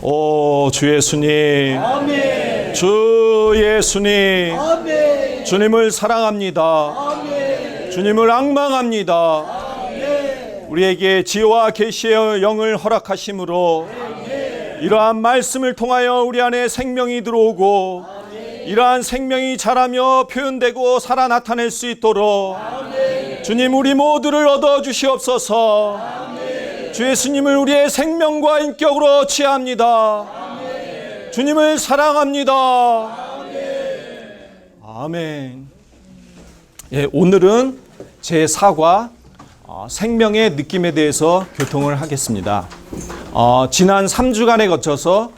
오, 주 예수님. 아멘. 주 예수님. 아멘. 주님을 사랑합니다. 아멘. 주님을 앙망합니다. 아멘. 우리에게 지혜와 계시의 영을 허락하심으로 이러한 말씀을 통하여 우리 안에 생명이 들어오고 이러한 생명이 자라며 표현되고 살아 나타낼 수 있도록 주님 우리 모두를 얻어 주시옵소서. 주 예수님을 우리의 생명과 인격으로 취합니다. 주님을 사랑합니다. 아멘. 예, 오늘은 제4과 생명의 느낌에 대해서 교통을 하겠습니다. 지난 3주간에 거쳐서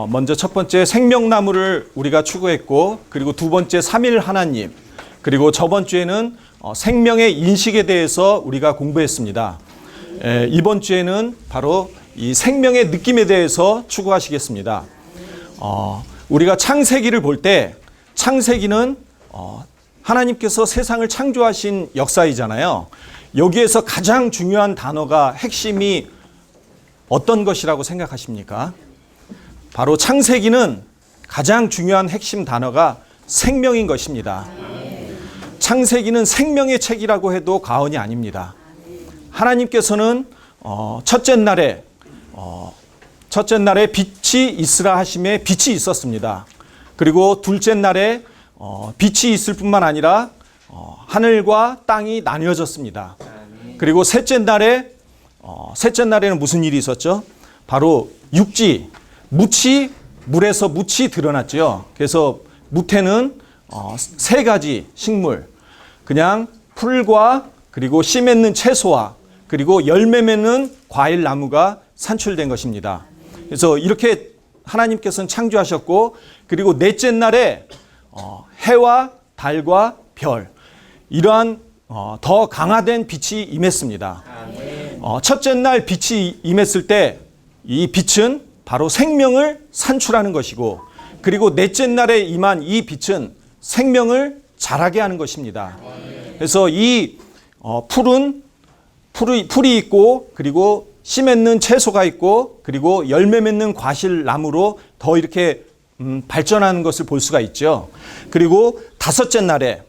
먼저 첫 번째 생명나무를 우리가 추구했고, 그리고 두 번째 삼일 하나님, 그리고 저번 주에는 생명의 인식에 대해서 우리가 공부했습니다. 이번 주에는 바로 이 생명의 느낌에 대해서 추구하시겠습니다. 우리가 창세기를 볼 때 창세기는 하나님께서 세상을 창조하신 역사이잖아요. 여기에서 가장 중요한 단어가 핵심이 어떤 것이라고 생각하십니까? 바로 창세기는 가장 중요한 핵심 단어가 생명인 것입니다. 창세기는 생명의 책이라고 해도 과언이 아닙니다. 하나님께서는 첫째 날에 빛이 있으라 하심에 빛이 있었습니다. 그리고 둘째 날에 빛이 있을 뿐만 아니라 하늘과 땅이 나뉘어졌습니다. 그리고 셋째 날에는 무슨 일이 있었죠? 바로 물에서 묻이 드러났죠. 그래서 무태는 세 가지 식물, 그냥 풀과 그리고 씨 맺는 채소와 그리고 열매 맺는 과일 나무가 산출된 것입니다. 그래서 이렇게 하나님께서는 창조하셨고, 그리고 넷째 날에 해와 달과 별, 이러한 더 강화된 빛이 임했습니다. 첫째 날 빛이 임했을 때 이 빛은 바로 생명을 산출하는 것이고, 그리고 넷째 날에 임한 이 빛은 생명을 자라게 하는 것입니다. 그래서 이 풀이 있고, 그리고 씨 맺는 채소가 있고, 그리고 열매 맺는 과실나무로 더 이렇게 발전하는 것을 볼 수가 있죠. 그리고 다섯째 날에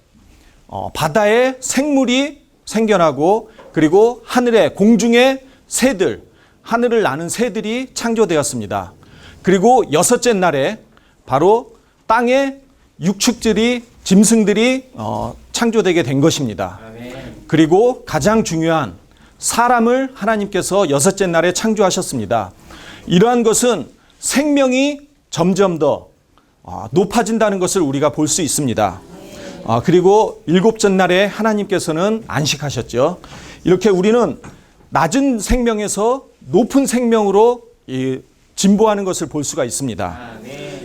바다에 생물이 생겨나고, 그리고 하늘에 공중에 새들, 하늘을 나는 새들이 창조되었습니다. 그리고 여섯째 날에 바로 땅에 육축들이, 짐승들이 창조되게 된 것입니다. 그리고 가장 중요한 사람을 하나님께서 여섯째 날에 창조하셨습니다. 이러한 것은 생명이 점점 더 높아진다는 것을 우리가 볼 수 있습니다. 그리고 일곱째 날에 하나님께서는 안식하셨죠. 이렇게 우리는 낮은 생명에서 높은 생명으로 진보하는 것을 볼 수가 있습니다.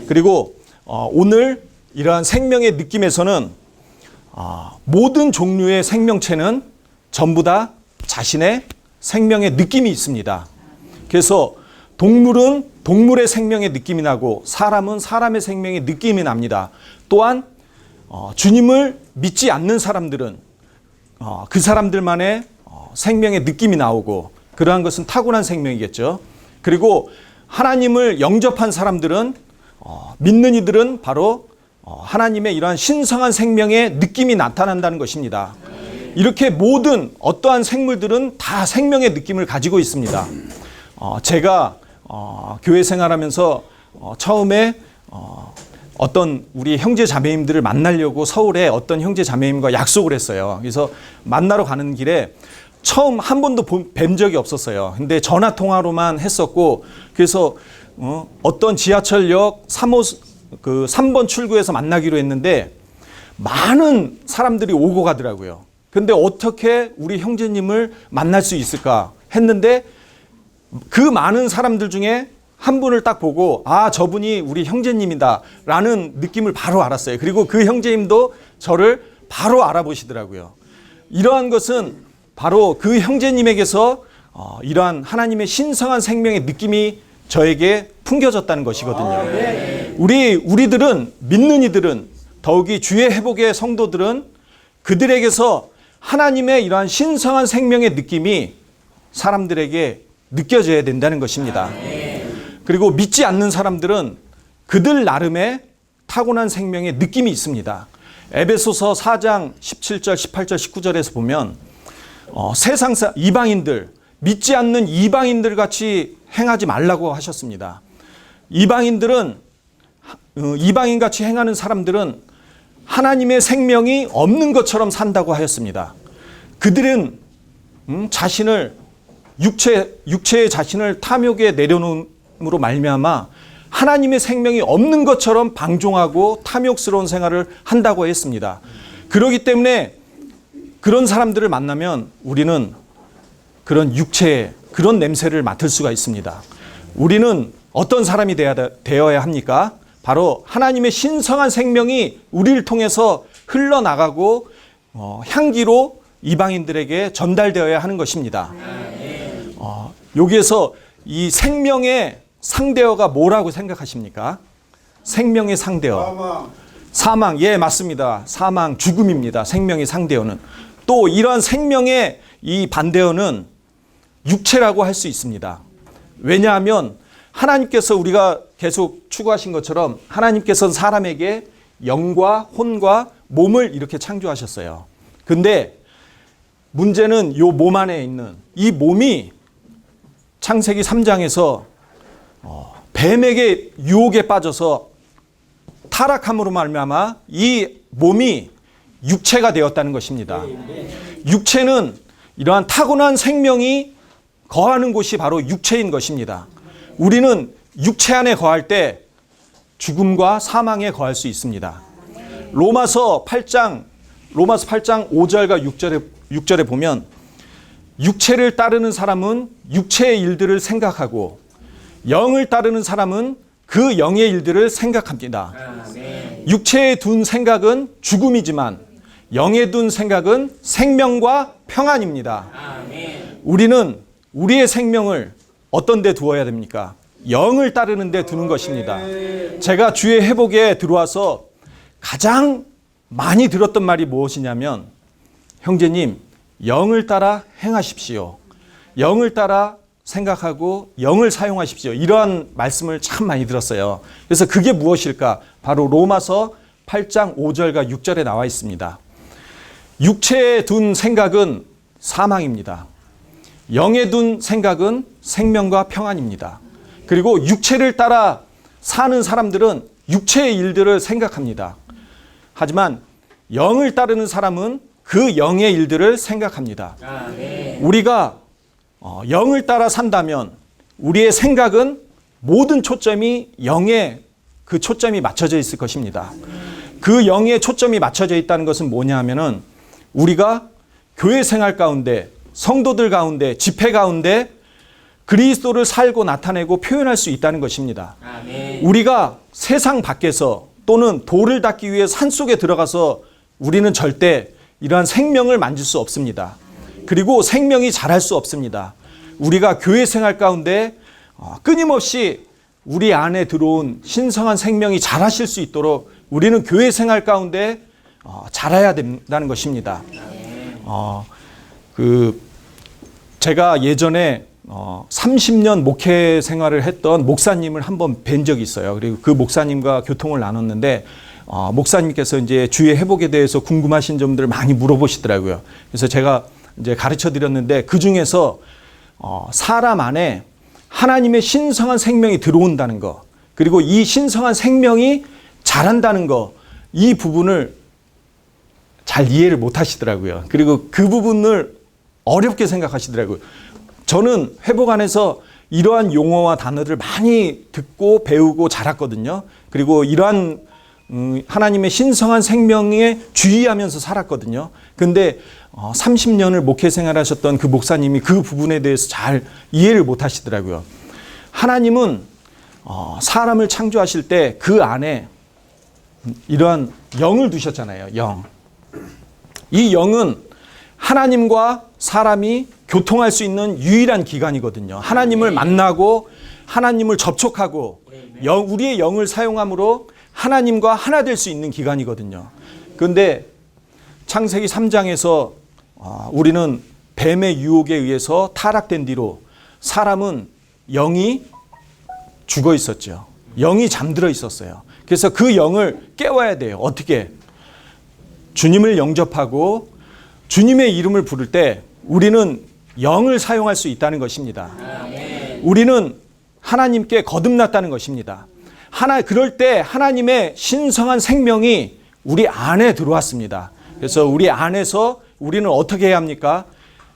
그리고 오늘 이러한 생명의 느낌에서는 모든 종류의 생명체는 전부 다 자신의 생명의 느낌이 있습니다. 그래서 동물은 동물의 생명의 느낌이 나고, 사람은 사람의 생명의 느낌이 납니다. 또한 주님을 믿지 않는 사람들은 그 사람들만의 생명의 느낌이 나오고, 그러한 것은 타고난 생명이겠죠. 그리고 하나님을 영접한 사람들은, 믿는 이들은 바로 하나님의 이러한 신성한 생명의 느낌이 나타난다는 것입니다. 이렇게 모든 어떠한 생물들은 다 생명의 느낌을 가지고 있습니다. 제가 교회 생활하면서 처음에 어떤 우리 형제 자매님들을 만나려고 서울에 어떤 형제 자매님과 약속을 했어요. 그래서 만나러 가는 길에 처음 한 번도 뵌 적이 없었어요. 근데 전화 통화로만 했었고, 그래서 어떤 지하철역 3번 출구에서 만나기로 했는데 많은 사람들이 오고 가더라고요. 근데 어떻게 우리 형제님을 만날 수 있을까 했는데, 그 많은 사람들 중에 한 분을 딱 보고, 저분이 우리 형제님이다 라는 느낌을 바로 알았어요. 그리고 그 형제님도 저를 바로 알아보시더라고요. 이러한 것은 바로 그 형제님에게서 이러한 하나님의 신성한 생명의 느낌이 저에게 풍겨졌다는 것이거든요. 우리들은, 믿는 이들은, 더욱이 주의 회복의 성도들은 그들에게서 하나님의 이러한 신성한 생명의 느낌이 사람들에게 느껴져야 된다는 것입니다. 그리고 믿지 않는 사람들은 그들 나름의 타고난 생명의 느낌이 있습니다. 에베소서 4장 17절, 18절, 19절에서 보면 세상 이방인들, 믿지 않는 이방인들 같이 행하지 말라고 하셨습니다. 이방인들은 이방인 같이 행하는 사람들은 하나님의 생명이 없는 것처럼 산다고 하였습니다. 그들은 자신을 육체의 자신을 탐욕에 내려놓음으로 말미암아 하나님의 생명이 없는 것처럼 방종하고 탐욕스러운 생활을 한다고 했습니다. 그렇기 때문에 그런 사람들을 만나면 우리는 그런 육체의 그런 냄새를 맡을 수가 있습니다. 우리는 어떤 사람이 되어야 합니까? 바로 하나님의 신성한 생명이 우리를 통해서 흘러나가고 향기로 이방인들에게 전달되어야 하는 것입니다. 여기에서 이 생명의 상대어가 뭐라고 생각하십니까? 생명의 상대어. 사망. 예, 맞습니다. 사망, 죽음입니다. 생명의 상대어는. 또 이러한 생명의 이 반대어는 육체라고 할 수 있습니다. 왜냐하면 하나님께서 우리가 계속 추구하신 것처럼 하나님께서는 사람에게 영과 혼과 몸을 이렇게 창조하셨어요. 근데 문제는 이 몸 안에 있는 이 몸이 창세기 3장에서 뱀에게 유혹에 빠져서 타락함으로 말미암아 이 몸이 육체가 되었다는 것입니다. 육체는 이러한 타고난 생명이 거하는 곳이 바로 육체인 것입니다. 우리는 육체 안에 거할 때 죽음과 사망에 거할 수 있습니다. 로마서 8장 5절과 6절에 보면 육체를 따르는 사람은 육체의 일들을 생각하고 영을 따르는 사람은 그 영의 일들을 생각합니다. 육체에 둔 생각은 죽음이지만 영에 둔 생각은 생명과 평안입니다. 우리는 우리의 생명을 어떤 데 두어야 됩니까? 영을 따르는 데 두는 것입니다. 제가 주의 회복에 들어와서 가장 많이 들었던 말이 무엇이냐면, 형제님, 영을 따라 행하십시오. 영을 따라 생각하고 영을 사용하십시오. 이러한 말씀을 참 많이 들었어요. 그래서 그게 무엇일까? 바로 로마서 8장 5절과 6절에 나와 있습니다. 육체에 둔 생각은 사망입니다. 영에 둔 생각은 생명과 평안입니다. 그리고 육체를 따라 사는 사람들은 육체의 일들을 생각합니다. 하지만 영을 따르는 사람은 그 영의 일들을 생각합니다. 우리가 영을 따라 산다면 우리의 생각은 모든 초점이 영에 그 초점이 맞춰져 있을 것입니다. 그 영의 초점이 맞춰져 있다는 것은 뭐냐 하면은 우리가 교회 생활 가운데, 성도들 가운데, 집회 가운데 그리스도를 살고 나타내고 표현할 수 있다는 것입니다. 우리가 세상 밖에서 또는 돌을 닦기 위해 산속에 들어가서 우리는 절대 이러한 생명을 만질 수 없습니다. 그리고 생명이 자랄 수 없습니다. 우리가 교회 생활 가운데 끊임없이 우리 안에 들어온 신성한 생명이 자라실 수 있도록 우리는 교회 생활 가운데 자라야 된다는 것입니다. 제가 예전에 30년 목회 생활을 했던 목사님을 한번 뵌 적이 있어요. 그리고 그 목사님과 교통을 나눴는데 목사님께서 이제 주의 회복에 대해서 궁금하신 점들을 많이 물어보시더라고요. 그래서 제가 이제 가르쳐 드렸는데 그 중에서 사람 안에 하나님의 신성한 생명이 들어온다는 거, 그리고 이 신성한 생명이 자란다는 거, 이 부분을 잘 이해를 못 하시더라고요. 그리고 그 부분을 어렵게 생각하시더라고요. 저는 회복 안에서 이러한 용어와 단어를 많이 듣고 배우고 자랐거든요. 그리고 이러한 하나님의 신성한 생명에 주의하면서 살았거든요. 근데 30년을 목회 생활하셨던 그 목사님이 그 부분에 대해서 잘 이해를 못 하시더라고요. 하나님은 사람을 창조하실 때 그 안에 이러한 영을 두셨잖아요. 영. 이 영은 하나님과 사람이 교통할 수 있는 유일한 기관이거든요. 하나님을 만나고 하나님을 접촉하고 우리의 영을 사용함으로 하나님과 하나 될 수 있는 기관이거든요. 그런데 창세기 3장에서 우리는 뱀의 유혹에 의해서 타락된 뒤로 사람은 영이 죽어 있었죠. 영이 잠들어 있었어요. 그래서 그 영을 깨워야 돼요. 어떻게? 주님을 영접하고 주님의 이름을 부를 때 우리는 영을 사용할 수 있다는 것입니다. 우리는 하나님께 거듭났다는 것입니다. 그럴 때 하나님의 신성한 생명이 우리 안에 들어왔습니다. 그래서 우리 안에서 우리는 어떻게 해야 합니까?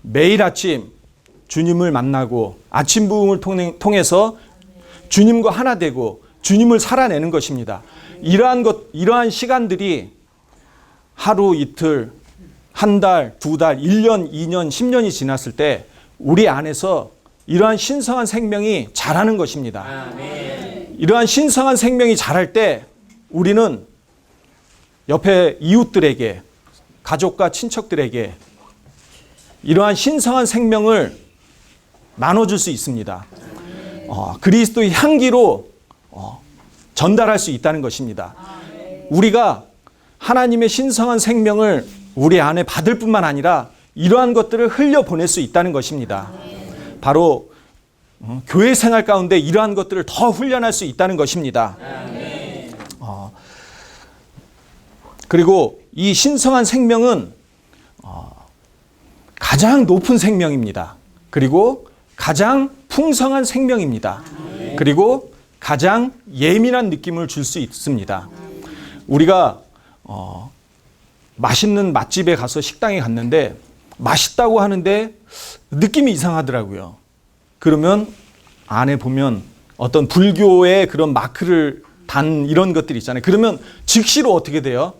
매일 아침 주님을 만나고 아침 부음을 통해서 주님과 하나 되고 주님을 살아내는 것입니다. 이러한 시간들이 하루 이틀, 한 달, 두 달, 1년, 2년, 10년이 지났을 때 우리 안에서 이러한 신성한 생명이 자라는 것입니다. 이러한 신성한 생명이 자랄 때 우리는 옆에 이웃들에게, 가족과 친척들에게 이러한 신성한 생명을 나눠줄 수 있습니다. 그리스도의 향기로 전달할 수 있다는 것입니다. 우리가 하나님의 신성한 생명을 우리 안에 받을 뿐만 아니라 이러한 것들을 흘려보낼 수 있다는 것입니다. 바로 교회 생활 가운데 이러한 것들을 더 훈련할 수 있다는 것입니다. 그리고 이 신성한 생명은 가장 높은 생명입니다. 그리고 가장 풍성한 생명입니다. 그리고 가장 예민한 느낌을 줄 수 있습니다. 우리가 맛있는 맛집에 가서 식당에 갔는데 맛있다고 하는데 느낌이 이상하더라고요. 그러면 안에 보면 어떤 불교의 그런 마크를 단 이런 것들이 있잖아요. 그러면 즉시로 어떻게 돼요?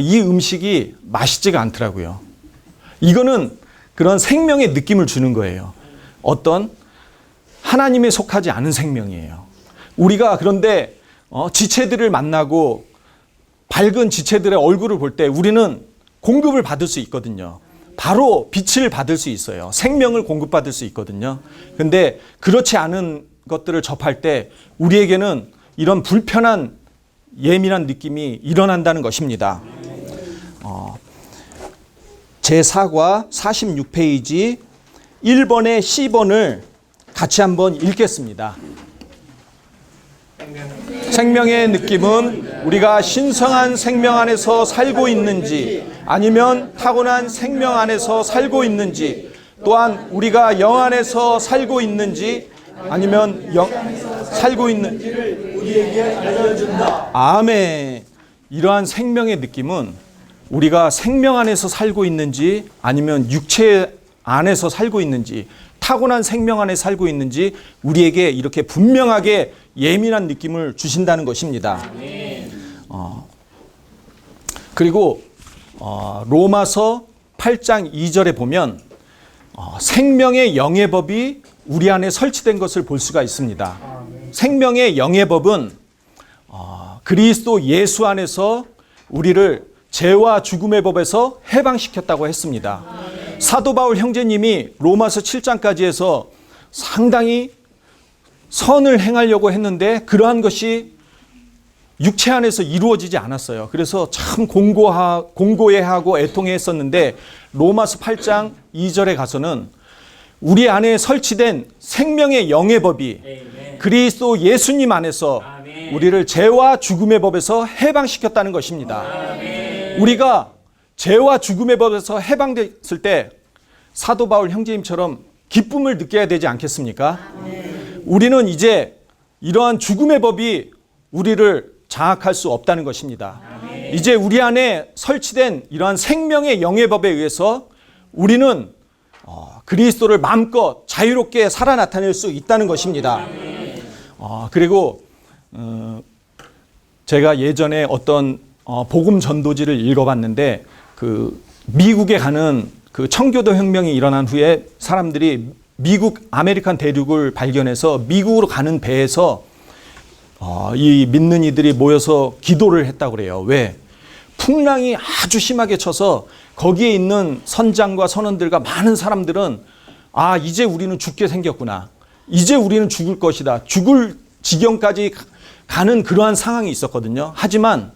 이 음식이 맛있지가 않더라고요. 이거는 그런 생명의 느낌을 주는 거예요. 어떤 하나님에 속하지 않은 생명이에요. 우리가 그런데 지체들을 만나고 밝은 지체들의 얼굴을 볼 때 우리는 공급을 받을 수 있거든요. 바로 빛을 받을 수 있어요. 생명을 공급받을 수 있거든요. 근데 그렇지 않은 것들을 접할 때 우리에게는 이런 불편한 예민한 느낌이 일어난다는 것입니다. 제4과 46페이지 1번에 C번을 같이 한번 읽겠습니다. 생명의 느낌은 우리가 신성한 생명 안에서 살고 있는지 아니면 타고난 생명 안에서 살고 있는지 또한 우리가 영 안에서 살고 있는지 아니면 살고 있는지를 우리에게 알려준다. 아멘. 이러한 생명의 느낌은 우리가 생명 안에서 살고 있는지 아니면 육체 안에서 살고 있는지 타고난 생명 안에 살고 있는지 우리에게 이렇게 분명하게 예민한 느낌을 주신다는 것입니다. 그리고 로마서 8장 2절에 보면 생명의 영의 법이 우리 안에 설치된 것을 볼 수가 있습니다. 생명의 영의 법은 그리스도 예수 안에서 우리를 죄와 죽음의 법에서 해방시켰다고 했습니다. 사도 바울 형제님이 로마서 7장까지 해서 상당히 선을 행하려고 했는데 그러한 것이 육체 안에서 이루어지지 않았어요. 그래서 참 공고해하고 애통했었는데 로마서 8장 2절에 가서는 우리 안에 설치된 생명의 영의 법이 그리스도 예수님 안에서 우리를 죄와 죽음의 법에서 해방시켰다는 것입니다. 우리가 죄와 죽음의 법에서 해방됐을 때 사도 바울 형제님처럼 기쁨을 느껴야 되지 않겠습니까? 우리는 이제 이러한 죽음의 법이 우리를 장악할 수 없다는 것입니다. 이제 우리 안에 설치된 이러한 생명의 영의 법에 의해서 우리는 그리스도를 마음껏 자유롭게 살아 나타낼 수 있다는 것입니다. 그리고 제가 예전에 어떤 복음 전도지를 읽어봤는데 그 미국에 가는 그 청교도 혁명이 일어난 후에 사람들이 미국 아메리칸 대륙을 발견해서 미국으로 가는 배에서 이 믿는 이들이 모여서 기도를 했다고 그래요. 왜? 풍랑이 아주 심하게 쳐서 거기에 있는 선장과 선원들과 많은 사람들은 이제 우리는 죽게 생겼구나. 이제 우리는 죽을 것이다. 죽을 지경까지 가는 그러한 상황이 있었거든요. 하지만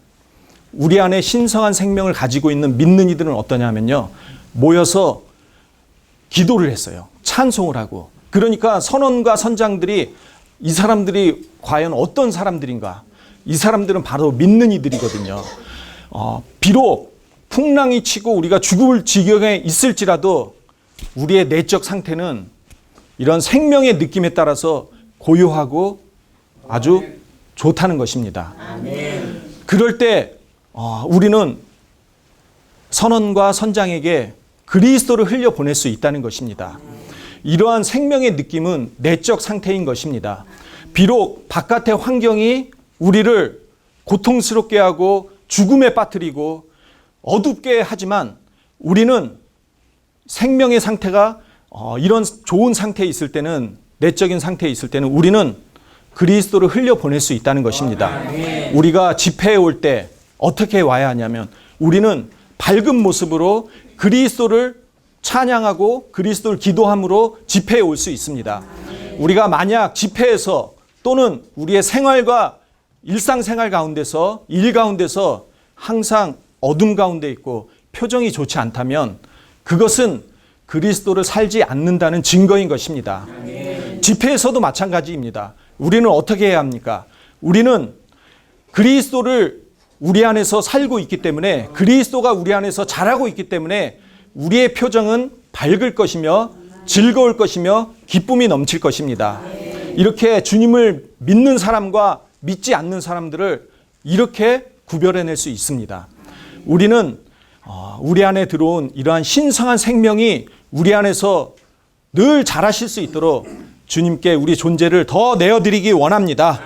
우리 안에 신성한 생명을 가지고 있는 믿는 이들은 어떠냐면요. 모여서 기도를 했어요. 찬송을 하고. 그러니까 선원과 선장들이 이 사람들이 과연 어떤 사람들인가? 이 사람들은 바로 믿는 이들이거든요. 비록 풍랑이 치고 우리가 죽을 지경에 있을지라도 우리의 내적 상태는 이런 생명의 느낌에 따라서 고요하고 아주 좋다는 것입니다. 그럴 때 우리는 선원과 선장에게 그리스도를 흘려보낼 수 있다는 것입니다. 이러한 생명의 느낌은 내적 상태인 것입니다. 비록 바깥의 환경이 우리를 고통스럽게 하고 죽음에 빠뜨리고 어둡게 하지만 우리는 생명의 상태가 이런 좋은 상태에 있을 때는, 내적인 상태에 있을 때는 우리는 그리스도를 흘려보낼 수 있다는 것입니다. 우리가 집회에 올 때 어떻게 와야 하냐면 우리는 밝은 모습으로 그리스도를 찬양하고 그리스도를 기도함으로 집회에 올 수 있습니다. 우리가 만약 집회에서 또는 우리의 생활과 일상생활 가운데서, 일 가운데서 항상 어둠 가운데 있고 표정이 좋지 않다면 그것은 그리스도를 살지 않는다는 증거인 것입니다. 집회에서도 마찬가지입니다. 우리는 어떻게 해야 합니까? 우리는 그리스도를 우리 안에서 살고 있기 때문에, 그리스도가 우리 안에서 자라고 있기 때문에 우리의 표정은 밝을 것이며 즐거울 것이며 기쁨이 넘칠 것입니다. 이렇게 주님을 믿는 사람과 믿지 않는 사람들을 이렇게 구별해낼 수 있습니다. 우리는 우리 안에 들어온 이러한 신성한 생명이 우리 안에서 늘 자라실 수 있도록 주님께 우리 존재를 더 내어드리기 원합니다.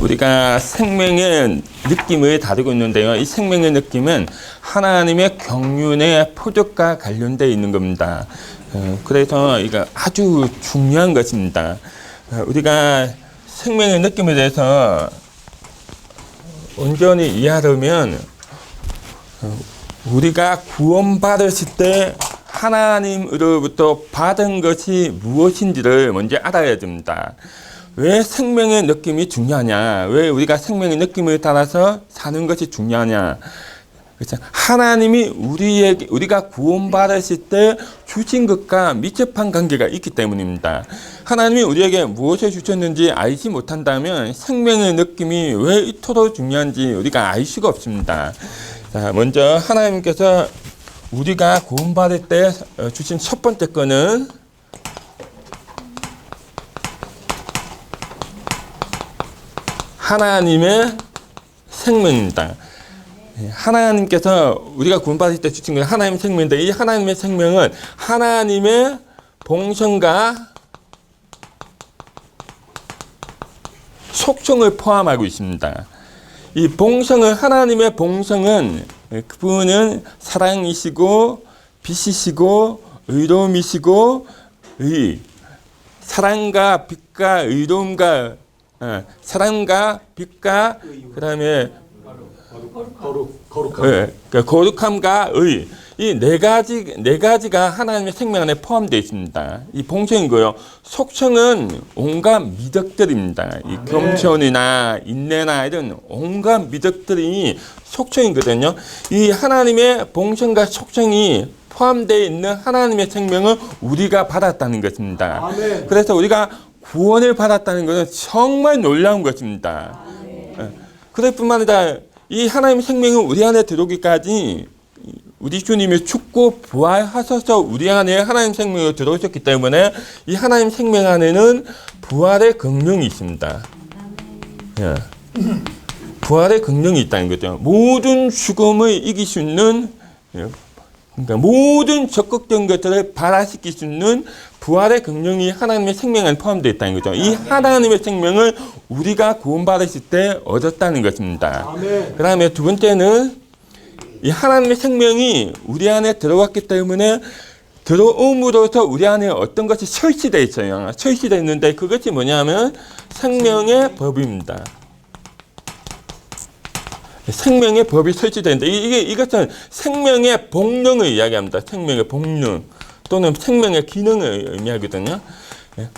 우리가 생명의 느낌을 다루고 있는데요. 이 생명의 느낌은 하나님의 경륜의 표적과 관련되어 있는 겁니다. 그래서 이거 아주 중요한 것입니다. 우리가 생명의 느낌에 대해서 온전히 이해하려면 우리가 구원받았을 때 하나님으로부터 받은 것이 무엇인지를 먼저 알아야 됩니다. 왜 생명의 느낌이 중요하냐? 왜 우리가 생명의 느낌을 따라서 사는 것이 중요하냐? 그렇죠? 하나님이 우리가 구원받았을 때 주신 것과密접한 관계가 있기 때문입니다. 하나님이 우리에게 무엇을 주셨는지 알지 못한다면 생명의 느낌이 왜 이토록 중요한지 우리가 알 수가 없습니다. 자, 먼저 하나님께서 우리가 구원받을 때 주신 첫 번째 거는 하나님의 생명입니다. 하나님께서 우리가 구원받을 때 주신 건 하나님의 생명인데, 이 하나님의 생명은 하나님의 봉성과 속성을 포함하고 있습니다. 이 봉성은, 하나님의 봉성은 그분은 사랑이시고 빛이시고 의로움이시고 사랑과 빛과 의로움과 사랑과 빛과 그다음에 거룩함과 의, 이 네 가지가 하나님의 생명 안에 포함되어 있습니다. 이 봉성이고요. 속성은 온갖 미덕들입니다. 이 겸손이나 인내나 이런 온갖 미덕들이 속성이거든요. 이 하나님의 봉성과 속성이 포함되어 있는 하나님의 생명을 우리가 받았다는 것입니다. 아멘. 그래서 우리가 구원을 받았다는 것은 정말 놀라운 것입니다. 그럴 뿐만 아니라 이 하나님의 생명은 우리 안에 들어오기까지 우리 주님이 죽고 부활하셔서 우리 안에 하나님 생명이 들어오셨기 때문에 이 하나님 생명 안에는 부활의 긍휼이 있습니다. 부활의 긍휼이 있다는 거죠. 모든 죽음을 이길 수 있는, 그러니까 모든 적극적인 것들을 발화시킬 수 있는 부활의 긍휼이 하나님의 생명 안에 포함되어 있다는 거죠. 이 하나님의 생명을 우리가 구원받았을 때 얻었다는 것입니다. 그 다음에 두 번째는 이 하나님의 생명이 우리 안에 들어왔기 때문에 들어옴으로써 우리 안에 어떤 것이 설치되어 있어요. 설치되어 있는데 그것이 뭐냐면 생명의 법입니다. 생명의 법이 설치되어 있는데 이것은 생명의 복능을 이야기합니다. 생명의 복능 또는 생명의 기능을 의미하거든요.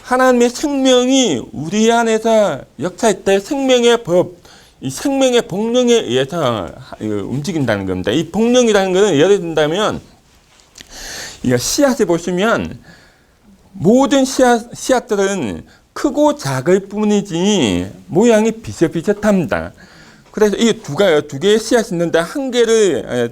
하나님의 생명이 우리 안에서 역사할 때 생명의 법, 이 생명의 복능에 의해서 움직인다는 겁니다. 이 복능이라는 것은 예를 든다면 이거 씨앗을 보시면 모든 씨앗들은 크고 작을 뿐이지 모양이 비슷비슷합니다. 그래서 이 두 개의 씨앗이 있는데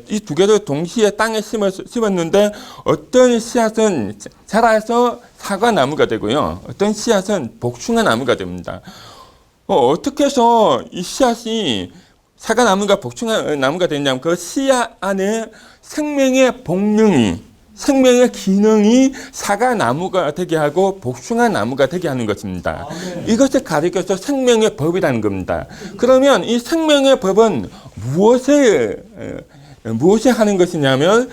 이 두 개를 동시에 땅에 심었는데 어떤 씨앗은 자라서 사과나무가 되고요. 어떤 씨앗은 복숭아 나무가 됩니다. 어떻게 해서 이 씨앗이 사과나무가 복숭아 나무가 되냐면 그 씨앗 안에 생명의 복능이 생명의 기능이 사과나무가 되게 하고 복숭아 나무가 되게 하는 것입니다. 이것을 가리켜서 생명의 법이라는 겁니다. 그러면 이 생명의 법은 무엇에 하는 것이냐면,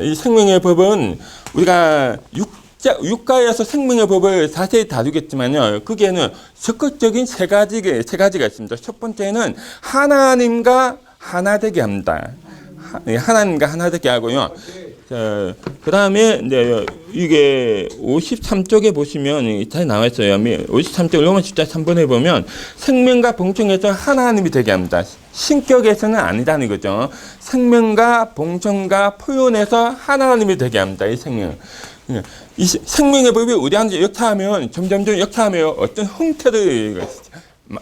이 생명의 법은 우리가 육가에서 생명의 법을 자세히 다루겠지만요. 거기에는 적극적인 세 가지가 있습니다. 첫 번째는 하나님과 하나 되게 합니다. 하나님과 하나 되게 하고요. 그 다음에, 이제, 이게 53쪽에 보시면 잘 나와 있어요. 53쪽 로마 10장 3번에 보면 생명과 봉천에서 하나님이 되게 합니다. 신격에서는 아니라는 거죠. 생명과 봉천과 표현에서 하나님이 되게 합니다. 이 생명. 이 생명의 법이 우리한테 역사하면 점점점 역사하며 어떤 형태를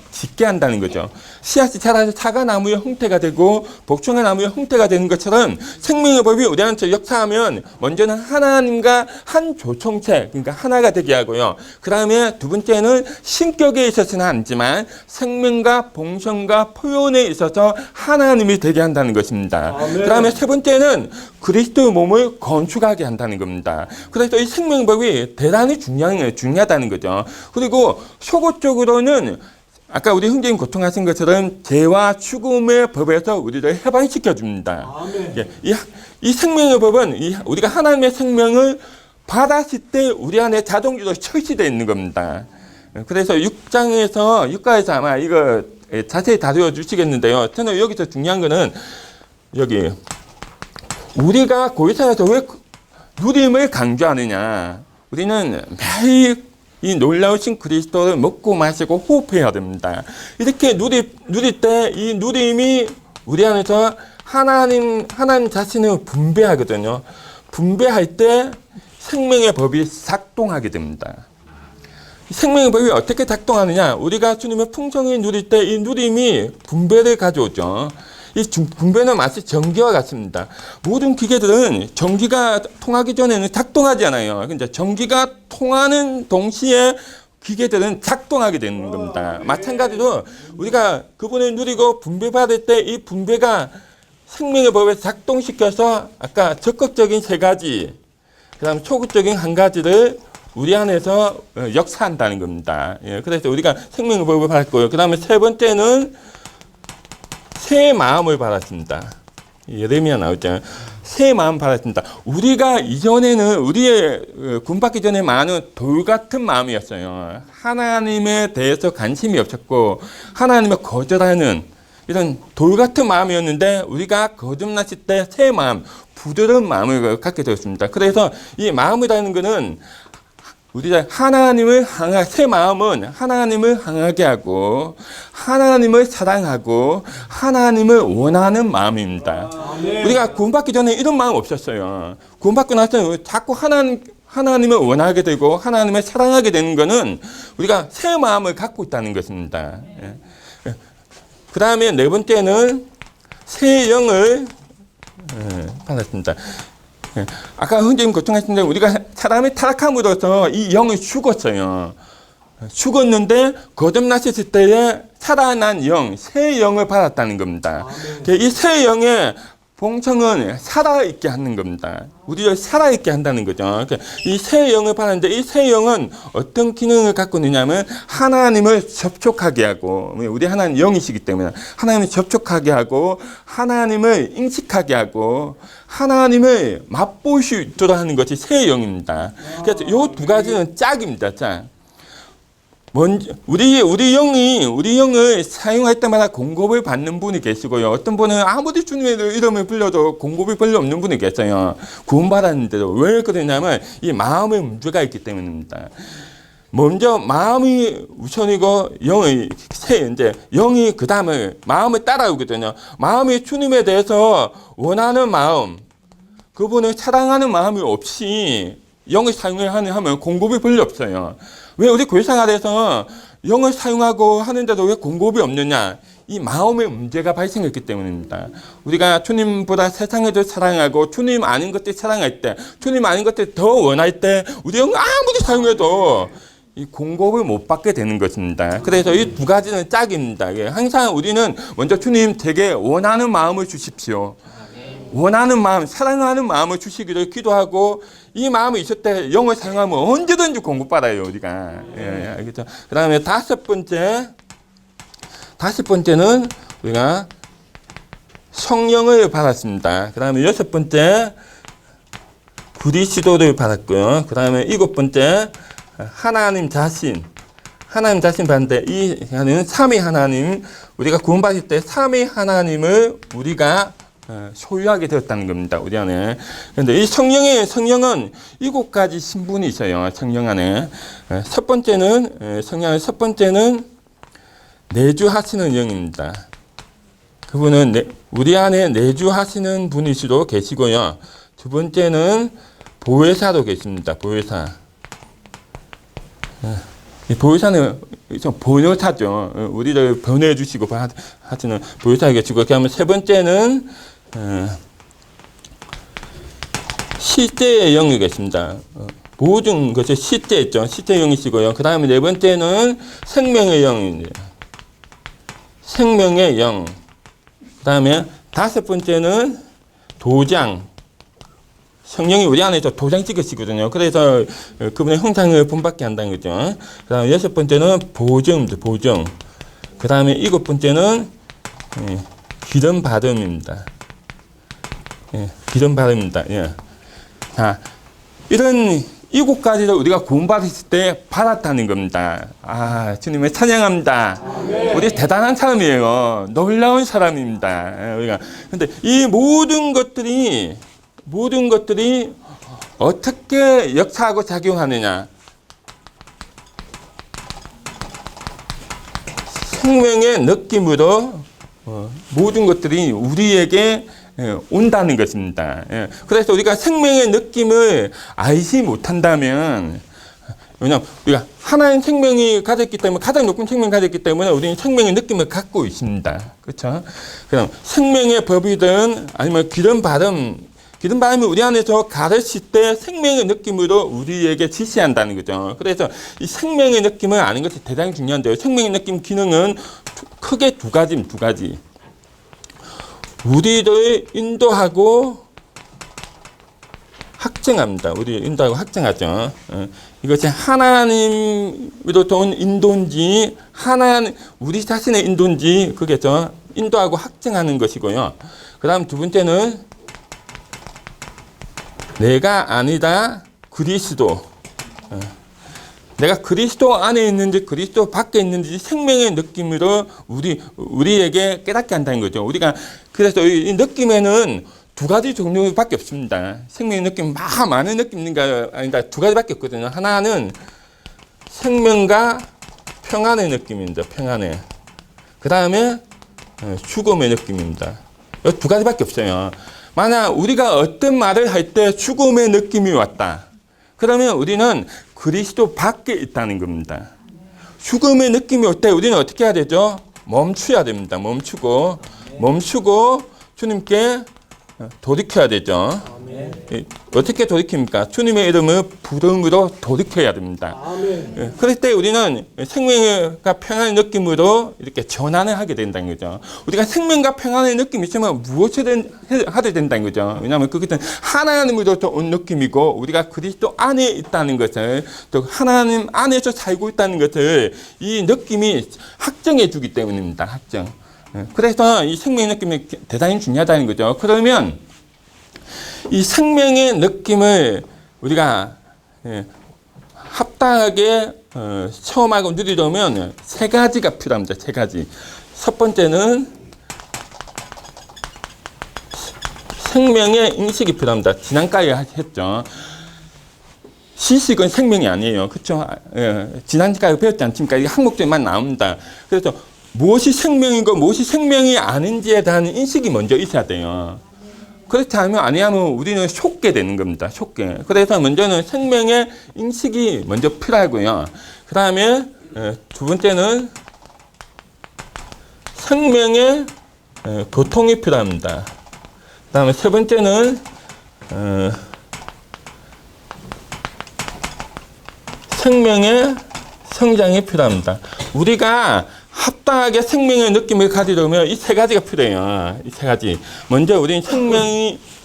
짓게 한다는 거죠. 씨앗이 자라서 사과나무의 형태가 되고 복숭아 나무의 형태가 되는 것처럼 생명의 법이 우리한테 역사하면 먼저는 하나님과 한 조총체, 그러니까 하나가 되게 하고요. 그 다음에 두 번째는 신격에 있어서는 아니지만 생명과 봉선과 표현에 있어서 하나님이 되게 한다는 것입니다. 그 다음에 세 번째는 그리스도의 몸을 건축하게 한다는 겁니다. 그래서 이 생명의 법이 대단히 중요하다는 거죠. 그리고 소극적으로는 아까 우리 형제님 고통하신 것처럼 죄와 죽음의 법에서 우리를 해방시켜 줍니다. 이 생명의 법은 우리가 하나님의 생명을 받았을 때 우리 안에 자동적으로 철시되어 있는 겁니다. 그래서 6가에서 아마 이거 자세히 다루어 주시겠는데요. 저는 여기서 중요한 거는 여기 우리가 고해사에서 왜 누림을 강조하느냐. 우리는 매일 이 놀라우신 그리스도를 먹고 마시고 호흡해야 됩니다. 이렇게 누릴 때 이 누림이 우리 안에서 하나님 자신을 분배하거든요. 분배할 때 생명의 법이 작동하게 됩니다. 생명의 법이 어떻게 작동하느냐? 우리가 주님의 풍성히 누릴 때 이 누림이 분배를 가져오죠. 이 분배는 마치 전기와 같습니다. 모든 기계들은 전기가 통하기 전에는 작동하지 않아요. 근데 전기가 통하는 동시에 기계들은 작동하게 되는 겁니다. 마찬가지로 우리가 그분을 누리고 분배받을 때 이 분배가 생명의 법에 작동시켜서 아까 적극적인 세 가지, 그 다음 소극적인 한 가지를 우리 안에서 역사한다는 겁니다. 그래서 우리가 생명의 법을 받고요. 그 다음에 세 번째는 새 마음을 받았습니다. 예레미야 나오잖아요. 새 마음 받았습니다. 우리가 이전에는 우리의 구원받기 전에 많은 돌 같은 마음이었어요. 하나님에 대해서 관심이 없었고 하나님을 거절하는 이런 돌 같은 마음이었는데 우리가 거듭났을 때 새 마음, 부드러운 마음을 갖게 되었습니다. 그래서 이 마음이라는 것은 우리가 새 마음은 하나님을 향하게 하고 하나님을 사랑하고 하나님을 원하는 마음입니다. 우리가 구원받기 전에 이런 마음 없었어요. 구원받고 나서 자꾸 하나님을 원하게 되고 하나님을 사랑하게 되는 것은 우리가 새 마음을 갖고 있다는 것입니다. 그 다음에 네 번째는 새 영을 받았습니다. 아까 형제님 걱정하시는데 우리가 사람이 타락함으로써 이 영이 죽었어요. 죽었는데 거듭나셨을 때에 살아난 영, 새 영을 받았다는 겁니다. 이 새 영의 봉성은 살아있게 하는 겁니다. 우리를 살아있게 한다는 거죠. 이 새 영을 받았는데 이 새 영은 어떤 기능을 갖고 있느냐면 하나님을 접촉하게 하고, 우리 하나님 영이시기 때문에 하나님을 접촉하게 하고 하나님을 인식하게 하고 하나님을 맛볼 수 있도록 하는 것이 새 영입니다. 그래서 이 두 가지는 짝입니다. 짝. 먼저 우리 영을 사용할 때마다 공급을 받는 분이 계시고요. 어떤 분은 아무리 주님의 이름을 불러도 공급이 별로 없는 분이 계세요. 구원받았는데도 왜 그러냐면 이 마음의 문제가 있기 때문입니다. 먼저 마음이 우선이고 영이 그 다음에 마음을 따라오거든요. 마음이 주님에 대해서 원하는 마음, 그분을 사랑하는 마음이 없이 영을 사용해야 하면 공급이 별로 없어요. 왜 우리 교회생활에서 영을 사용하고 하는데도 왜 공급이 없느냐? 이 마음의 문제가 발생했기 때문입니다. 우리가 주님보다 세상을 더 사랑하고 주님 아닌 것들 사랑할 때, 주님 아닌 것들 더 원할 때 우리 영을 아무리 사용해도 이 공급을 못 받게 되는 것입니다. 그래서 이 두 가지는 짝입니다. 예, 항상 우리는 먼저 주님 제게 원하는 마음을 주십시오. 원하는 마음, 사랑하는 마음을 주시기를 기도하고 이 마음이 있을 때 영을 사용하면 언제든지 공급받아요, 우리가. 예, 알겠죠? 그 다음에 다섯 번째는 우리가 성령을 받았습니다. 그 다음에 여섯 번째, 그리스도를 받았고요. 그 다음에 일곱 번째, 하나님 자신 받는데 이 하나님은 삼위 하나님, 우리가 구원받을 때 삼위 하나님을 우리가 소유하게 되었다는 겁니다. 우리 안에. 그런데 이 성령은 일곱 가지 신분이 있어요. 성령 안에. 첫 번째는 내주하시는 영입니다. 그분은 우리 안에 내주하시는 분이시도 계시고요. 두 번째는 보혜사도 계십니다. 보혜사. 이 보혜사는 좀 번역하죠. 우리를 변해 주시고 하시는 보혜사가 계시고, 그다음에 세 번째는 실제의 영이 계십니다. 모든 것이 실제 있죠. 실제 영이시고요. 그 다음에 네 번째는 생명의 영입니다. 생명의 영. 그 다음에 다섯 번째는 도장. 성령이 우리 안에서 도장 찍으시거든요. 그래서 그분의 형상을 본받게 한다는 거죠. 그 다음에 여섯 번째는 보정입니다. 보정. 그 다음에 일곱 번째는 기름 받음입니다. 기름 받음입니다. 예. 자, 이런 일곱 가지를 우리가 구원받았을 때 받았다는 겁니다. 아, 주님을 찬양합니다. 아멘. 우리 대단한 사람이에요. 놀라운 사람입니다. 우리가. 근데 이 모든 것들이 어떻게 역사하고 작용하느냐? 생명의 느낌으로 모든 것들이 우리에게 온다는 것입니다. 그래서 우리가 생명의 느낌을 알지 못한다면, 왜냐하면 우리가 하나의 생명이 가졌기 때문에, 가장 높은 생명이 가졌기 때문에 우리는 생명의 느낌을 갖고 있습니다. 그렇죠? 그럼 생명의 법이든 아니면 기름 바람이 우리 안에서 가르칠 때 생명의 느낌으로 우리에게 지시한다는 거죠. 그래서 이 생명의 느낌을 아는 것이 대단히 중요한데요. 생명의 느낌 기능은 크게 두 가지. 우리를 인도하고 확증합니다. 우리를 인도하고 확증하죠. 이것이 하나님으로부터 온 인도인지, 우리 자신의 인도인지, 그게죠. 인도하고 확증하는 것이고요. 그 다음 두 번째는 내가 아니다 그리스도. 내가 그리스도 안에 있는지 그리스도 밖에 있는지 생명의 느낌으로 우리에게 깨닫게 한다는 거죠. 우리가 그래서 이 느낌에는 두 가지 종류밖에 없습니다. 생명의 느낌 많은 느낌인가 아니다, 두 가지밖에 없거든요. 하나는 생명과 평안의 느낌입니다. 평안의. 그 다음에 죽음의 느낌입니다. 이 두 가지밖에 없어요. 만약 우리가 어떤 말을 할 때 죽음의 느낌이 왔다, 그러면 우리는 그리스도 밖에 있다는 겁니다. 죽음의 느낌이 올 때 우리는 어떻게 해야 되죠? 멈춰야 됩니다. 멈추고 주님께 돌이켜야 되죠. 아멘. 어떻게 돌이킵니까? 주님의 이름을 부름으로 돌이켜야 됩니다. 아멘. 그럴 때 우리는 생명과 평안의 느낌으로 이렇게 전환을 하게 된다는 거죠. 우리가 생명과 평안의 느낌이 있으면 무엇을 하게 된다는 거죠. 왜냐하면 그것은 하나님으로부터 온 느낌이고, 우리가 그리스도 안에 있다는 것을, 또 하나님 안에서 살고 있다는 것을 이 느낌이 확정해 주기 때문입니다. 확정. 그래서 이 생명의 느낌이 대단히 중요하다는 거죠. 그러면 이 생명의 느낌을 우리가 합당하게 체험하고 누리려면 세 가지가 필요합니다. 세 가지. 첫 번째는 생명의 인식이 필요합니다. 지난까지 했죠. 시식은 생명이 아니에요. 그렇죠? 지난까지 배웠지 않습니까? 이게 항목들만 나옵니다. 그래서 무엇이 생명이고 무엇이 생명이 아닌지에 대한 인식이 먼저 있어야 돼요. 그렇지 않으면 아니하면 우리는 속게 되는 겁니다. 속게. 그래서 먼저는 생명의 인식이 먼저 필요하고요. 그 다음에 두 번째는 생명의 고통이 필요합니다. 그 다음에 세 번째는 생명의 성장이 필요합니다. 우리가 합당하게 생명의 느낌을 가지려면 이 세 가지가 필요해요. 이 세 가지. 먼저 우리는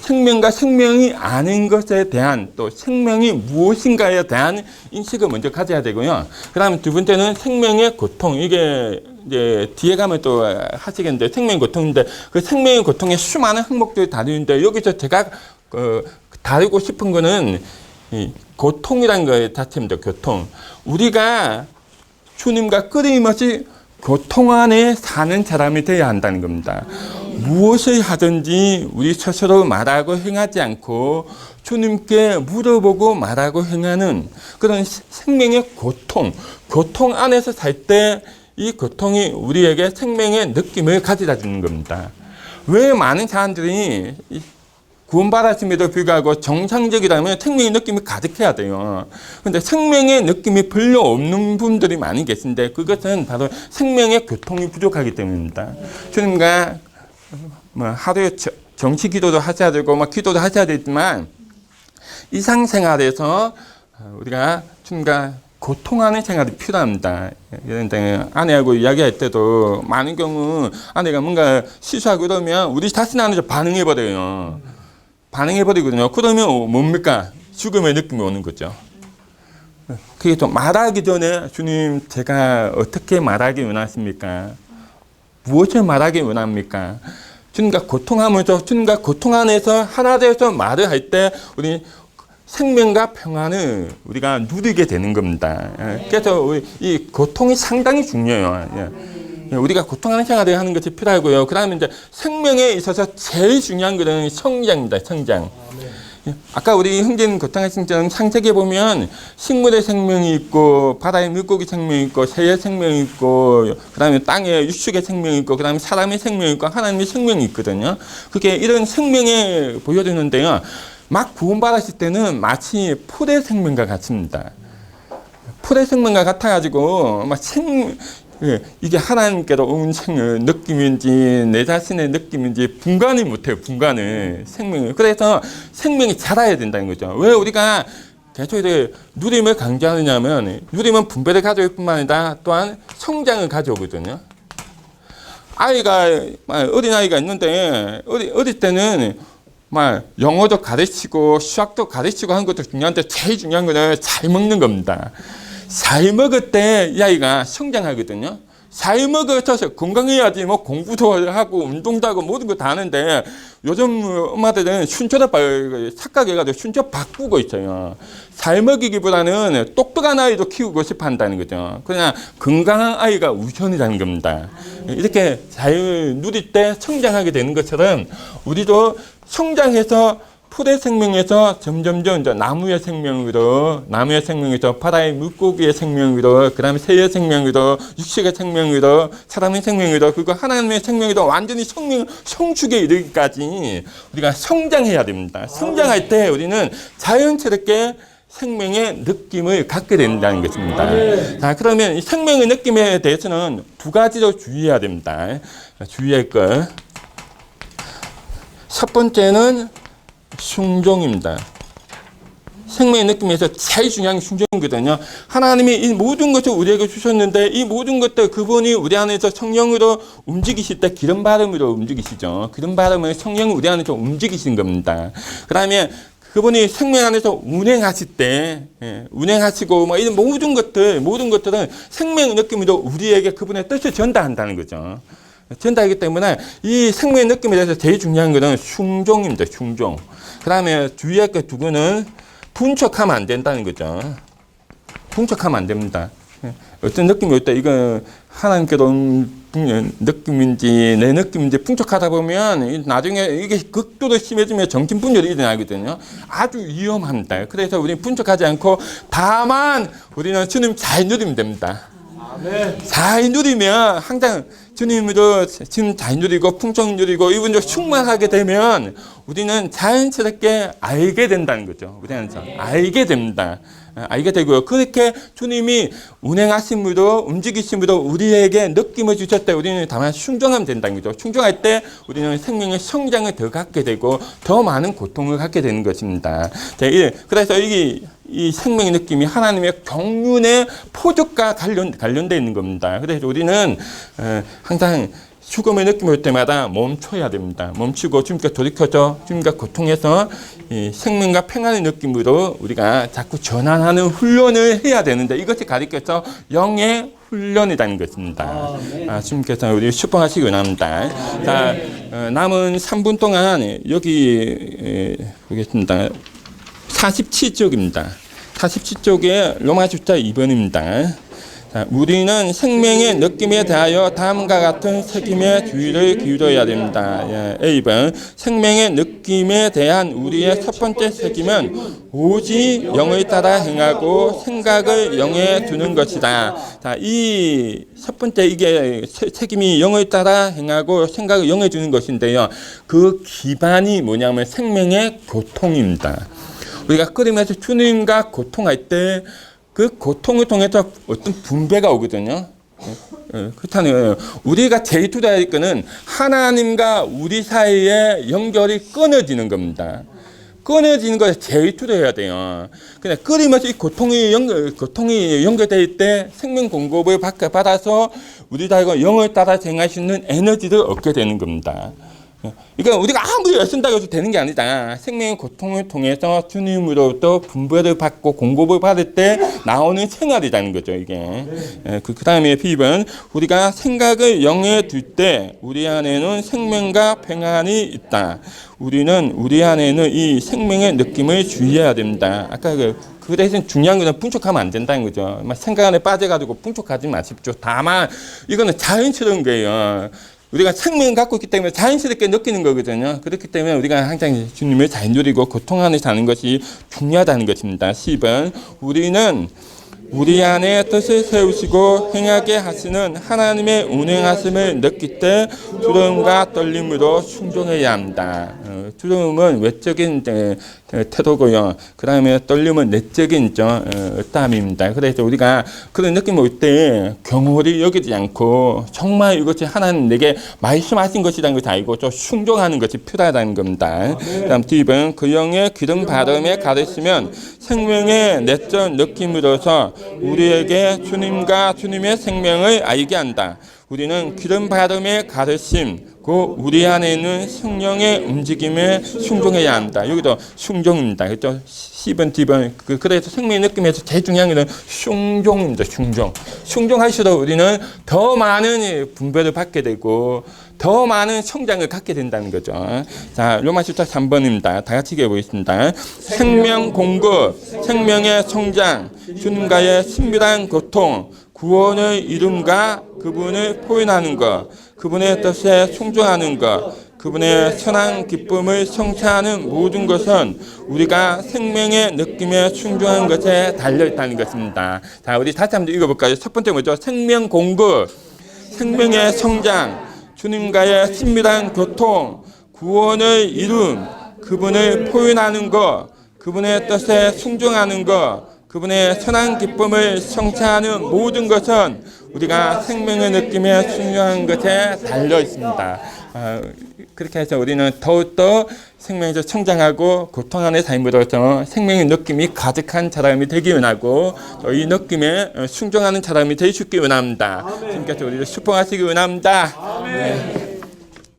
생명과 생명이 아닌 것에 대한 또 생명이 무엇인가에 대한 인식을 먼저 가져야 되고요. 그 다음에 두 번째는 생명의 고통. 이게 이제 뒤에 가면 또 하시겠는데 생명의 고통인데 그 생명의 고통의 수많은 항목들이 다루는데 여기서 제가 다루고 싶은 거는 이 고통이라는 것 자체입니다. 고통. 우리가 주님과 끊임없이 고통 안에 사는 사람이 되어야 한다는 겁니다. 무엇을 하든지 우리 스스로 말하고 행하지 않고 주님께 물어보고 말하고 행하는 그런 생명의 고통 안에서 살 때 이 고통이 우리에게 생명의 느낌을 가져다 주는 겁니다. 왜 많은 사람들이 구원받았음에도 불구하고 정상적이라면 생명의 느낌이 가득해야 돼요. 그런데 생명의 느낌이 별로 없는 분들이 많이 계신데 그것은 바로 생명의 고통이 부족하기 때문입니다. 주님과 하루에 정치 기도도 하셔야 되고 기도도 하셔야 되지만 일상생활에서 우리가 주님과 고통하는 생활이 필요합니다. 그런데 아내하고 이야기할 때도 많은 경우 아내가 뭔가 실수하고 그러면 우리 자신 안에서 반응해버려요. 반응해버리거든요. 그러면 뭡니까? 죽음의 느낌이 오는 거죠. 그게 또 말하기 전에 주님 제가 어떻게 말하기 원하십니까? 무엇을 말하기 원합니까? 주님과 고통하면서 주님과 고통 안에서 하나 되어서 말을 할 때 우리 생명과 평안을 우리가 누리게 되는 겁니다. 그래서 이 고통이 상당히 중요해요. 우리가 고통하는 생활을 하는 것이 필요하고요. 그 다음에 이제 생명에 있어서 제일 중요한 것은 성장입니다. 성장. 아까 우리 형제님 고통하신 창세기에 보면 식물의 생명이 있고 바다의 물고기 생명이 있고 새의 생명이 있고 그 다음에 땅의 유축의 생명이 있고 그 다음에 사람의 생명이 있고 하나님의 생명이 있거든요. 그게 이런 생명에 보여주는데요. 막 구원받았을 때는 마치 풀의 생명과 같습니다. 풀의 생명과 같아가지고 막 이게 하나님께로 온 느낌인지 내 자신의 느낌인지 분간을 못해요. 분간을 생명을. 그래서 생명이 자라야 된다는 거죠. 왜 우리가 계속 누림을 강조하느냐면 누림은 분배를 가져올 뿐만 아니라 또한 성장을 가져오거든요. 어린 아이가 있는데 어릴 때는 영어도 가르치고 수학도 가르치고 하는 것도 중요한데 제일 중요한 거는 잘 먹는 겁니다. 잘 먹을 때 이 아이가 성장하거든요. 잘 먹어서 건강해야지 공부도 하고 운동도 하고 모든 거 다 하는데 요즘 엄마들은 순서를 착각해가지고 순서 바꾸고 있어요. 잘 먹이기보다는 똑똑한 아이도 키우고 싶어 한다는 거죠. 그냥 건강한 아이가 우선이라는 겁니다. 이렇게 잘 누릴 때 성장하게 되는 것처럼 우리도 성장해서 풀의 생명에서 점점점 이제 나무의 생명으로, 바다의 물고기의 생명으로, 그 다음에 새의 생명으로, 육식의 생명으로, 사람의 생명으로, 그리고 하나님의 생명으로 완전히 성축에 이르기까지 우리가 성장해야 됩니다. 성장할 때 우리는 자연스럽게 생명의 느낌을 갖게 된다는 것입니다. 자, 그러면 이 생명의 느낌에 대해서는 두 가지로 주의해야 됩니다. 주의할 것. 첫 번째는 순종입니다. 생명의 느낌에서 제일 중요한 게 순종이거든요. 하나님이 이 모든 것을 우리에게 주셨는데 이 모든 것들 그분이 우리 안에서 성령으로 움직이실 때 기름 바람으로 움직이시죠. 기름 바람을 성령이 우리 안에서 움직이신 겁니다. 그 다음에 그분이 생명 안에서 운행하실 때, 운행하시고 이런 모든 것들은 생명의 느낌으로 우리에게 그분의 뜻을 전달한다는 거죠. 전달하기 때문에 이 생명의 느낌에 대해서 제일 중요한 것은 순종입니다. 순종. 그 다음에 주의할 것 두 개는 분척하면 안 된다는 거죠. 분척하면 안 됩니다. 어떤 느낌이 올 때 이거 하나님께로 온 느낌인지 내 느낌인지 분척하다 보면 나중에 이게 극도로 심해지면 정신분열이 일어나거든요. 아주 위험합니다. 그래서 우리는 분척하지 않고 다만 우리는 주님 잘 누리면 됩니다. 잘 누리면 항상 주님으로 지금 잘 누리고 풍성 누리고 이분도 충만하게 되면 우리는 자연스럽게 알게 된다는 거죠. 우리는 알게 됩니다. 알게 되고요. 그렇게 주님이 운행하심으로 움직이심으로 우리에게 느낌을 주셨을 때 우리는 다만 순종하면 된다는 거죠. 순종할 때 우리는 생명의 성장을 더 갖게 되고 더 많은 고통을 갖게 되는 것입니다. 그래서 이 생명의 느낌이 하나님의 경륜의 포적과 관련되어 있는 겁니다. 그래서 우리는 항상 죽음의 느낌이 올 때마다 멈춰야 됩니다. 멈추고 주님께 돌이켜서 주님과 고통해서 이 생명과 평안의 느낌으로 우리가 자꾸 전환하는 훈련을 해야 되는데 이것이 가리켜서 영의 훈련이라는 것입니다. 주님께서 우리 축복하시기 원합니다. 자, 남은 3분 동안 여기 보겠습니다. 47쪽입니다. 47쪽에 로마 숫자 2번입니다. 자, 우리는 생명의 느낌에 대하여 다음과 같은 책임에 주의를 기울여야 됩니다. A번 생명의 느낌에 대한 우리의 첫 번째 책임은 오직 영을 따라 행하고 생각을 영에 두는 것이다. 자, 이 첫 번째 이게 책임이 영을 따라 행하고 생각을 영에 두는 것인데요. 그 기반이 뭐냐면 생명의 고통입니다. 우리가 끓이면서 주님과 고통할 때 그 고통을 통해서 어떤 분배가 오거든요. 그렇다는 우리가 제일 투자해야 할 것은 하나님과 우리 사이의 연결이 끊어지는 겁니다. 끊어지는 것에 제일 투자해야 돼요. 그냥 끓이면서 이 고통이 연결될 때 생명 공급을 받아서 우리 사이가 영을 따라 행할 수 있는 에너지를 얻게 되는 겁니다. 그러니까 우리가 아무리 애쓴다고 해서 되는 게 아니다. 생명의 고통을 통해서 주님으로부터 분배를 받고 공급을 받을 때 나오는 생활이라는 거죠, 이게. 그 다음에 B번, 우리가 생각을 영에 둘 때 우리 안에는 생명과 평안이 있다. 우리 안에는 이 생명의 느낌을 주의해야 됩니다. 아까 그 대신 중요한 것은 분촉하면 안 된다는 거죠. 생각 안에 빠져가지고 분촉하지 마십시오. 다만 이거는 자연스러운 거예요. 우리가 생명을 갖고 있기 때문에 자연스럽게 느끼는 거거든요. 그렇기 때문에 우리가 항상 주님을 잘 누리고 고통 안에 사는 것이 중요하다는 것입니다. 10번, 우리는 우리 안에 뜻을 세우시고 행하게 하시는 하나님의 운행하심을 느낄 때 두려움과 떨림으로 순종해야 합니다. 두려움은 외적인 태도고요. 그 다음에 떨림은 내적인 어떠함입니다. 그래서 우리가 그런 느낌 올 때 경홀히 여기지 않고 정말 이것이 하나님 내게 말씀하신 것이라는 것을 알고 좀 순종하는 것이 필요하다는 겁니다. 그 다음 D번, 그 영의 기름 바람에 가르치면 생명의 내적 느낌으로서 우리에게 주님과 주님의 생명을 알게 한다. 우리는 기름 바람의 가르침, 그 우리 안에 있는 성령의 움직임에 순종해야 한다. 여기도 순종입니다. 그렇죠? 10번, D번. 그래서 생명의 느낌에서 제일 중요한 것은 순종입니다. 순종. 순종할수록 우리는 더 많은 분배를 받게 되고 더 많은 성장을 갖게 된다는 거죠. 자, 로마서자 3번입니다. 다 같이 읽어보겠습니다. 생명 공급, 생명의 성장, 주님과의 친밀한 고통, 구원의 이름과 그분을 포인하는 것, 그분의 뜻에 순종하는 것, 그분의 선한 기쁨을 성취하는 모든 것은 우리가 생명의 느낌에 순종하는 것에 달려있다는 것입니다. 자, 우리 다시 한번 읽어볼까요? 첫 번째 뭐죠? 생명 공급, 생명의 성장, 주님과의 친밀한 교통, 구원의 이름, 그분을 포인하는 것, 그분의 뜻에 순종하는 것, 그분의 선한 기쁨을 성취하는 모든 것은 우리가 생명의 느낌에 순종하는 것에 달려 있습니다. 그렇게 해서 우리는 더욱더 생명에서 성장하고 고통 안의 삶으로서 생명의 느낌이 가득한 사람이 되기 원하고 이 느낌에 순종하는 사람이 되시기 원합니다. 주님께서 우리를 축복하시기 원합니다.